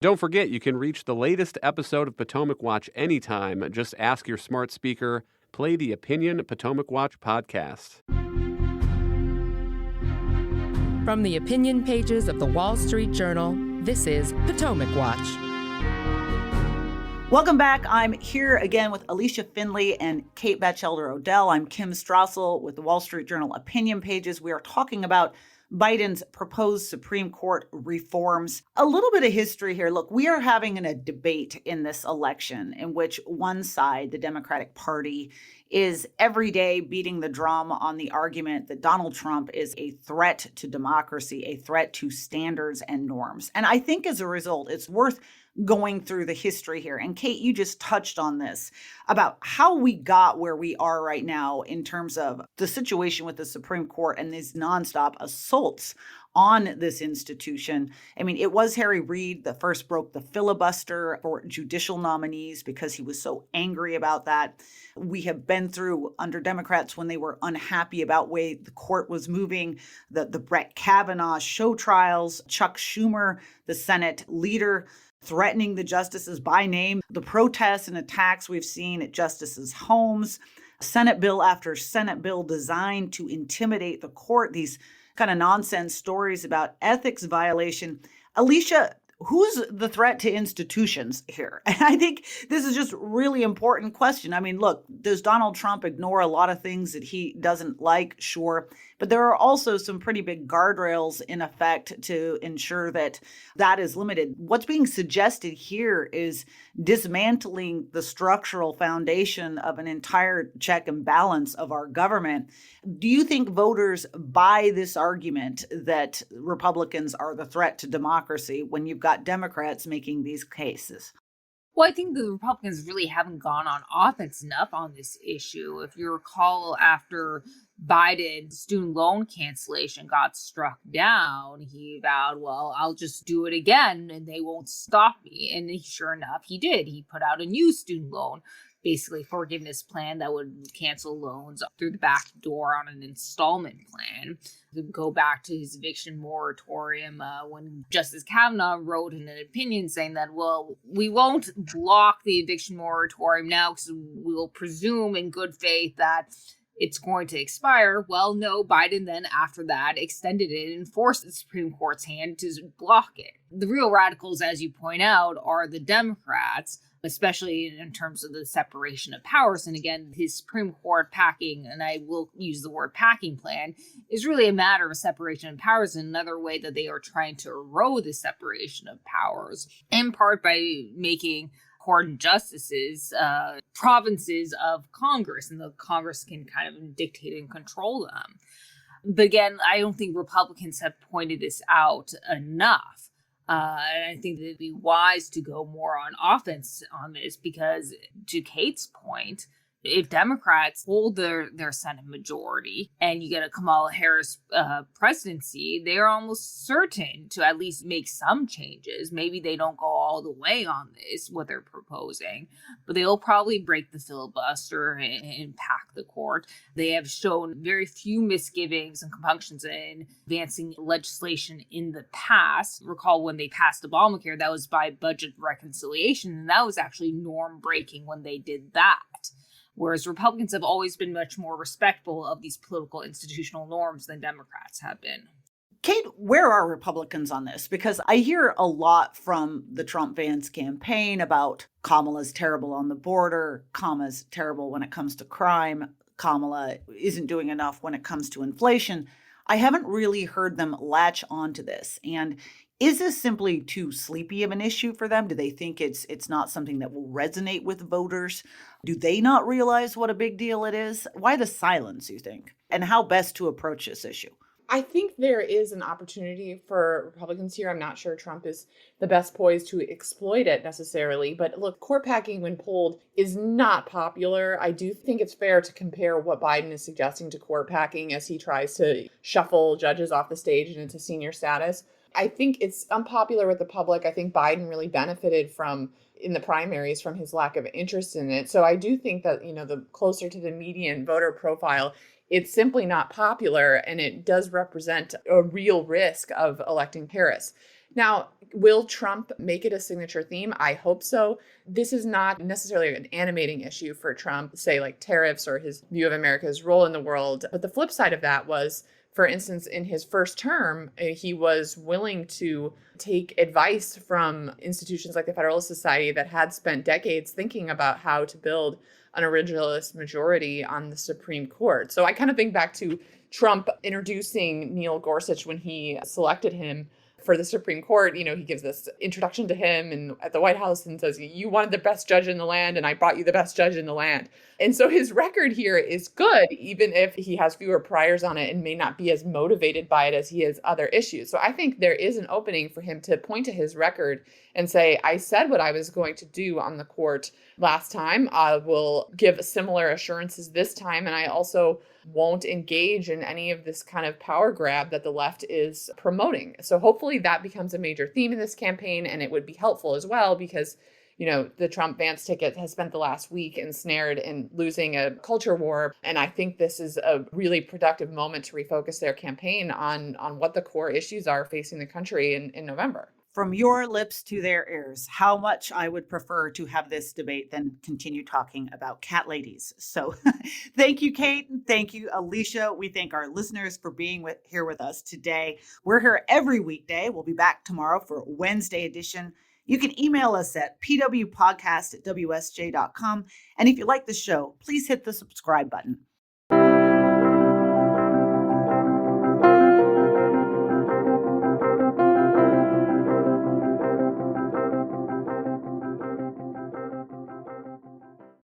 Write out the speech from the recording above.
Don't forget, you can reach the latest episode of Potomac Watch anytime. Just ask your smart speaker, play the Opinion Potomac Watch podcast. From the opinion pages of the Wall Street Journal, this is Potomac Watch. Welcome back. I'm here again with Alicia Finley and Kate Batchelder-Odell. I'm Kim Strassel with the Wall Street Journal opinion pages. We are talking about Biden's proposed Supreme Court reforms. A little bit of history here. Look, we are having a debate in this election in which one side, the Democratic Party, is every day beating the drum on the argument that Donald Trump is a threat to democracy, a threat to standards and norms. And I think as a result, it's worth going through the history here. And Kate, you just touched on this about how we got where we are right now in terms of the situation with the Supreme Court and these nonstop assaults on this institution. I mean, it was Harry Reid that first broke the filibuster for judicial nominees because he was so angry about that. We have been through under Democrats when they were unhappy about the way the court was moving, the Brett Kavanaugh show trials, Chuck Schumer, the Senate leader, threatening the justices by name, the protests and attacks we've seen at justices' homes, Senate bill after Senate bill designed to intimidate the court, these kind of nonsense stories about ethics violation. Alicia, who's the threat to institutions here? And I think this is just a really important question. I mean, look, does Donald Trump ignore a lot of things that he doesn't like? Sure. But there are also some pretty big guardrails in effect to ensure that that is limited. What's being suggested here is dismantling the structural foundation of an entire check and balance of our government. Do you think voters buy this argument that Republicans are the threat to democracy when you've got Democrats making these cases? Well, I think the Republicans really haven't gone on offense enough on this issue. If you recall, after Biden's student loan cancellation got struck down, he vowed, well, I'll just do it again and they won't stop me. And sure enough, he did. He put out a new student loan, basically forgiveness plan that would cancel loans through the back door on an installment plan. To go back to his eviction moratorium when Justice Kavanaugh wrote in an opinion saying that, well, we won't block the eviction moratorium now because we will presume in good faith that it's going to expire. Well, no, Biden then after that extended it and forced the Supreme Court's hand to block it. The real radicals, as you point out, are the Democrats, especially in terms of the separation of powers. And again, his Supreme Court packing, and I will use the word packing plan, is really a matter of separation of powers, and another way that they are trying to erode the separation of powers, in part by making court and justices provinces of Congress, and the Congress can kind of dictate and control them. But again, I don't think Republicans have pointed this out enough. And I think that it'd be wise to go more on offense on this because, to Kate's point, if Democrats hold their Senate majority and you get a Kamala Harris presidency, they're almost certain to at least make some changes. Maybe they don't go all the way on this, what they're proposing, but they'll probably break the filibuster and pack the court. They have shown very few misgivings and compunctions in advancing legislation in the past. Recall when they passed Obamacare, that was by budget reconciliation, and that was actually norm breaking when they did that. Whereas Republicans have always been much more respectful of these political institutional norms than Democrats have been. Kate, where are Republicans on this? Because I hear a lot from the Trump Vance campaign about Kamala's terrible on the border, Kamala's terrible when it comes to crime, Kamala isn't doing enough when it comes to inflation. I haven't really heard them latch onto this. And is this simply too sleepy of an issue for them? Do they think it's not something that will resonate with voters? Do they not realize what a big deal it is? Why the silence, you think? And how best to approach this issue? I think there is an opportunity for Republicans here. I'm not sure Trump is the best poised to exploit it necessarily. But look, court packing, when polled, is not popular. I do think it's fair to compare what Biden is suggesting to court packing as he tries to shuffle judges off the stage and into senior status. I think it's unpopular with the public. I think Biden really benefited in the primaries from his lack of interest in it. So I do think that, the closer to the median voter profile, it's simply not popular, and it does represent a real risk of electing Harris. Now, will Trump make it a signature theme? I hope so. This is not necessarily an animating issue for Trump, say like tariffs or his view of America's role in the world. But the flip side of that was, for instance, in his first term, he was willing to take advice from institutions like the Federalist Society that had spent decades thinking about how to build an originalist majority on the Supreme Court. So I kind of think back to Trump introducing Neil Gorsuch when he selected him for the Supreme Court. He gives this introduction to him and at the White House and says, you wanted the best judge in the land and I brought you the best judge in the land. And so his record here is good, even if he has fewer priors on it and may not be as motivated by it as he has other issues. So I think there is an opening for him to point to his record and say, I said what I was going to do on the court last time. I will give similar assurances this time. And I also won't engage in any of this kind of power grab that the left is promoting. So hopefully that becomes a major theme in this campaign. And it would be helpful as well because, the Trump-Vance ticket has spent the last week ensnared in losing a culture war. And I think this is a really productive moment to refocus their campaign on what the core issues are facing the country in November. From your lips to their ears, how much I would prefer to have this debate than continue talking about cat ladies. So thank you, Kate. And thank you, Alicia. We thank our listeners for being here with us today. We're here every weekday. We'll be back tomorrow for Wednesday edition. You can email us at pwpodcast@wsj.com. And if you like the show, please hit the subscribe button.